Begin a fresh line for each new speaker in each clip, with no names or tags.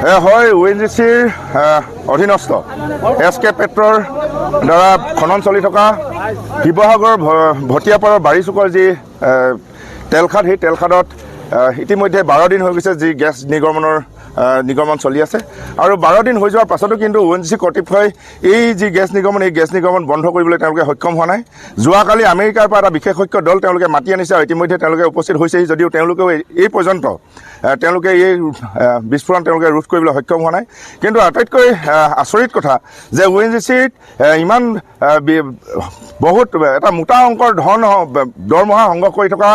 হয় ONGCৰ অধীনস্থ SK পেট্ৰৰ দ্বাৰা খনন চলি থকা শিৱসাগৰ ভটিয়াপাৰৰ বাৰীচুকৰ যি তেলখাদ সেই তেলখাদত ইতিমধ্যে 12 দিন হৈ গৈছে যি গেছ নিগমন চলি আছে আৰু 12 দিন হৈ যোৱাৰ পাছতো কিন্তু ONGC কৰ্তৃপক্ষই এই যি গেছ নিগমন বন্ধ কৰিবলৈ তেওঁলোকে সক্ষম হোৱা নাই। যোৱাকালি আমেৰিকাৰ পৰা এটা বিশেষজ্ঞ দল তেওঁলোকে মাতি আনিছে আৰু ইতিমধ্যে তেওঁলোকে উপস্থিত হৈছেহি যদিও তেওঁলোকেও এই পৰ্যন্ত তেওঁলোকে এই বিস্ফোৰণ তেওঁলোকে ৰোধ কৰিবলৈ সক্ষম হোৱা নাই। কিন্তু আটাইতকৈ আচৰিত কথা যে ONGCত ইমান বহুত এটা মোটা অংকৰ দৰমহা সংগ্ৰহ কৰি থকা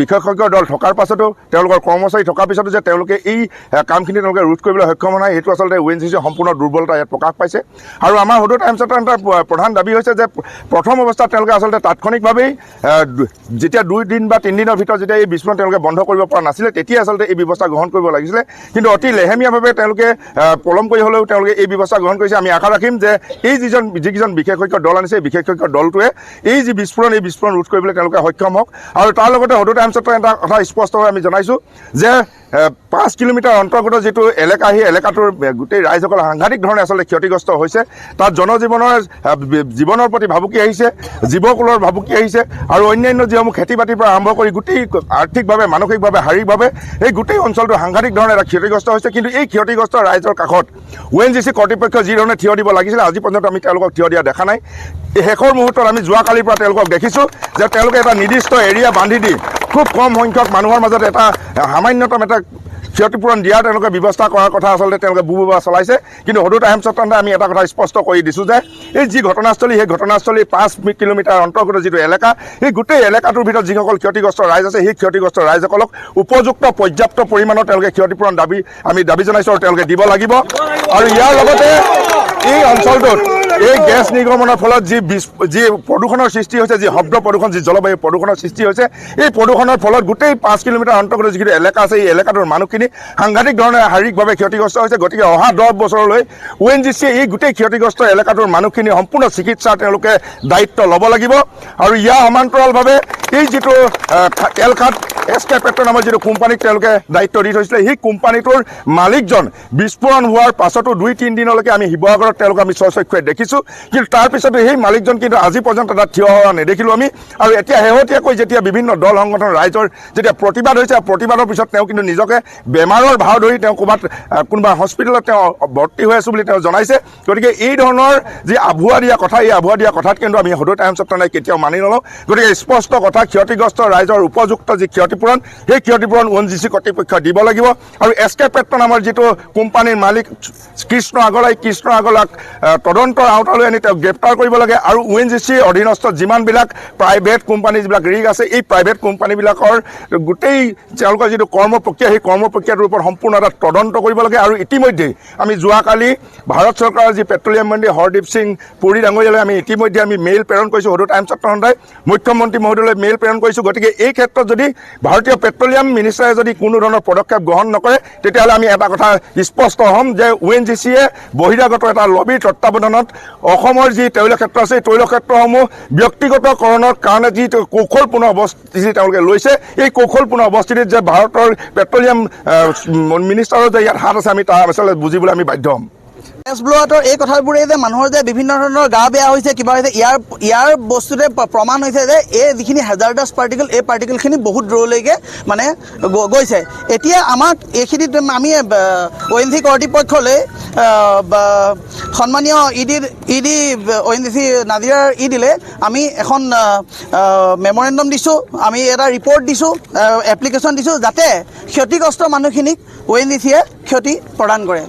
বিশেষজ্ঞ দল থকাৰ পাছতো তেওঁলোকৰ কৰ্মচাৰী থকাৰ পিছতো যে তেওঁলোকে এই কামখিনি তেওঁলোকে ৰোধ কৰিবলৈ সক্ষম হোৱা নাই, সেইটো আচলতে ONGCৰ সম্পূৰ্ণ দুৰ্বলতা ইয়াত প্ৰকাশ পাইছে। আৰু আমাৰ সদৌ টাইমছৰ এটা প্ৰধান দাবী হৈছে যে প্ৰথম অৱস্থাত তেওঁলোকে আচলতে তাৎক্ষণিকভাৱেই যেতিয়া 2 দিন বা 3 দিনৰ ভিতৰত যেতিয়া এই বিস্ফোৰণ তেওঁলোকে বন্ধ কৰিব পৰা নাছিলে তেতিয়া আচলতে এই ব্যৱস্থা গ্ৰহণ কৰিব লাগিছিলে। কিন্তু অতি লেহেমীয়াভাৱে তেওঁলোকে পলম কৰি হ'লেও তেওঁলোকে এই ব্যৱস্থা গ্ৰহণ কৰিছে। আমি আশা ৰাখিম যে এই যিকেইজন বিশেষজ্ঞ দল আনিছে এই বিশেষজ্ঞ দলটোৱে এই যি বিস্ফোৰণ ৰোধ কৰিবলৈ তেওঁলোকে সক্ষম হওক। আৰু তাৰ লগতে সদৌ টাইমছত এটা কথা স্পষ্টভাৱে আমি জনাইছোঁ যে 5 কিলোমিটাৰ অন্তৰ্গত যিটো এলেকা সেই এলেকাটোৰ গোটেই ৰাইজসকল সাংঘাতিক ধৰণে আচলতে ক্ষতিগ্ৰস্ত হৈছে। তাত জীৱনৰ প্ৰতি ভাবুকি আহিছে, জীৱকুলৰ ভাবুকি আহিছে আৰু অন্যান্য যিসমূহ খেতি বাতিৰ পৰা আৰম্ভ কৰি গোটেই আৰ্থিকভাৱে মানসিকভাৱে শাৰীৰিকভাৱে এই গোটেই অঞ্চলটো সাংঘাতিক ধৰণে এটা ক্ষতিগ্ৰস্ত হৈছে। কিন্তু এই ক্ষতিগ্ৰস্ত ৰাইজৰ কাষত ONGC কৰ্তৃপক্ষ যি ধৰণে থিয় দিব লাগিছিলে আজি পৰ্যন্ত আমি তেওঁলোকক থিয় দিয়া দেখা নাই। এই শেষৰ মুহূৰ্তত আমি যোৱাকালিৰ পৰা তেওঁলোকক দেখিছোঁ যে তেওঁলোকে এটা নিৰ্দিষ্ট এৰিয়া বান্ধি দি খুব কম সংখ্যক মানুহৰ মাজত এটা সামান্যতম এটা ক্ষতিপূৰণ দিয়াৰ তেওঁলোকে ব্যৱস্থা কৰাৰ কথা আচলতে তেওঁলোকে বুবা চলাইছে। কিন্তু সদৌ টাইমছত আমি এটা কথা স্পষ্ট কৰি দিছোঁ যে এই যি ঘটনাস্থলী সেই ঘটনাস্থলী 5 কিলোমিটাৰ অন্তৰ্গত যিটো এলেকা সেই গোটেই এলেকাটোৰ ভিতৰত যিসকল ক্ষতিগ্ৰস্ত ৰাইজ আছে সেই ক্ষতিগ্ৰস্ত ৰাইজসকলক উপযুক্ত পৰ্যাপ্ত পৰিমাণৰ তেওঁলোকে ক্ষতিপূৰণ আমি দাবী জনাইছোঁ আৰু তেওঁলোকে দিব লাগিব। আৰু ইয়াৰ লগতে এই অঞ্চলটোত এই গেছ নিৰ্গমনৰ ফলত যি প্ৰদূষণৰ সৃষ্টি হৈছে, যি শব্দ প্ৰদূষণ, যি জলবায়ু প্ৰদূষণৰ সৃষ্টি হৈছে, এই প্ৰদূষণৰ ফলত গোটেই 5 কিলোমিটাৰ অন্তৰ্গত যিখিনি এলেকা আছে এই এলেকাটোৰ মানুহখিনি সাংঘাতিক ধৰণে শাৰীৰিকভাৱে ক্ষতিগ্ৰস্ত হৈছে। গতিকে অহা 10 বছৰলৈ ONGCয়ে এই গোটেই ক্ষতিগ্ৰস্ত এলেকাটোৰ মানুহখিনি সম্পূৰ্ণ চিকিৎসাৰ তেওঁলোকে দায়িত্ব ল'ব লাগিব। আৰু ইয়াৰ সমান্তৰালভাৱে এই যিটো তেলখাদ SK পেট্ৰ নামৰ যিটো কোম্পানীক তেওঁলোকে দায়িত্ব দি থৈছিলে সেই কোম্পানীটোৰ মালিকজন বিস্ফোৰণ হোৱাৰ পাছতো 2-3 দিনলৈকে আমি শিৱসাগৰত তেওঁলোক আমি স্বচক্ষুৰে দেখিছোঁ। কিন্তু তাৰপিছতো সেই মালিকজন কিন্তু আজি পৰ্যন্ত তাত থিয় হোৱা নেদেখিলোঁ আমি। আৰু এতিয়া শেহতীয়াকৈ যেতিয়া বিভিন্ন দল সংগঠন ৰাইজৰ যেতিয়া প্ৰতিবাদ হৈছে প্ৰতিবাদৰ পিছত তেওঁ কিন্তু নিজকে বেমাৰৰ ভাও ধৰি তেওঁ কোনোবা হস্পিটেলত তেওঁ ভৰ্তি হৈ আছোঁ বুলি তেওঁ জনাইছে। গতিকে এই ধৰণৰ যি আভুৱা দিয়া কথা এই আভুৱা দিয়া কথাত কিন্তু আমি সদৌ টাইমছত কেতিয়াও মানি নলওঁ। গতিকে স্পষ্ট কথা ক্ষতিগ্ৰস্ত ৰাইজৰ উপযুক্ত যি ক্ষতিপূৰণ সেই ক্ষতিপূৰণ ONGC কৰ্তৃপক্ষই দিব লাগিব। আৰু SK পেট্ৰ নামৰ যিটো কোম্পানীৰ মালিক কৃষ্ণ আগলাক তদন্তৰ আওতালৈ আনি তেওঁক গ্ৰেপ্তাৰ কৰিব লাগে। আৰু ONGCৰ অধীনস্থ যিমানবিলাক প্ৰাইভেট কোম্পানী যিবিলাক ৰিগ আছে এই প্ৰাইভেট কোম্পানীবিলাকৰ গোটেই তেওঁলোকৰ যিটো কৰ্ম প্ৰক্ৰিয়া সেই কৰ্ম প্ৰক্ৰিয়াটোৰ ওপৰত সম্পূৰ্ণ এটা তদন্ত কৰিব লাগে। আৰু ইতিমধ্যেই আমি যোৱাকালি ভাৰত চৰকাৰৰ যি পেট্ৰলিয়াম মন্ত্ৰী হৰদীপ সিং পুৰী ডাঙৰীয়ালৈ আমি ইতিমধ্যে মেইল প্ৰেৰণ কৰিছোঁ। সদৌ টাইমছত মুখ্যমন্ত্ৰী মহোদয়লৈ মেইল প্ৰেৰণ কৰিছোঁ। গতিকে এই ক্ষেত্ৰত যদি ভাৰতীয় পেট্ৰলিয়াম মিনিষ্টাৰে যদি কোনো ধৰণৰ পদক্ষেপ গ্ৰহণ নকৰে তেতিয়াহ'লে আমি এটা কথা স্পষ্ট হ'ম যে ONGCয়ে বহিৰাগত এটা লবিৰ তত্বাৱধানত অসমৰ যি তৈল ক্ষেত্ৰ আছে এই তৈল ক্ষেত্ৰসমূহ ব্যক্তিগতকৰণৰ কাৰণে যি কৌশলপূৰ্ণ অৱস্থিতি তেওঁলোকে লৈছে এই কৌশলপূৰ্ণ অৱস্থিতিত যে ভাৰতৰ পেট্ৰলিয়াম মিনিষ্টাৰৰ যে ইয়াত হাত আছে আমি তাৰ আচলতে বুজিবলৈ আমি বাধ্য হ'ম।
গেছ ব্লোৱাটোৰ এই কথাবোৰে যে মানুহৰ যে বিভিন্ন ধৰণৰ গা বেয়া হৈছে কিবা হৈছে ইয়াৰ বস্তুতে প্ৰমাণ হৈছে যে এই যিখিনি হেজাৰ্ডাছ পাৰ্টিকেল এই পাৰ্টিকেলখিনি বহুত দূৰলৈকে মানে গৈছে। এতিয়া আমাক এইখিনিত আমি ONGC কৰ্তৃপক্ষলৈ সন্মানীয় ইডি ONGC নাজিৰাৰ ইডিলে আমি এখন মেমৰেণ্ডাম দিছোঁ, আমি এটা ৰিপৰ্ট দিছোঁ, এপ্লিকেশ্যন দিছোঁ যাতে ক্ষতিগ্ৰস্ত মানুহখিনিক ONGCয়ে ক্ষতি প্ৰদান কৰে।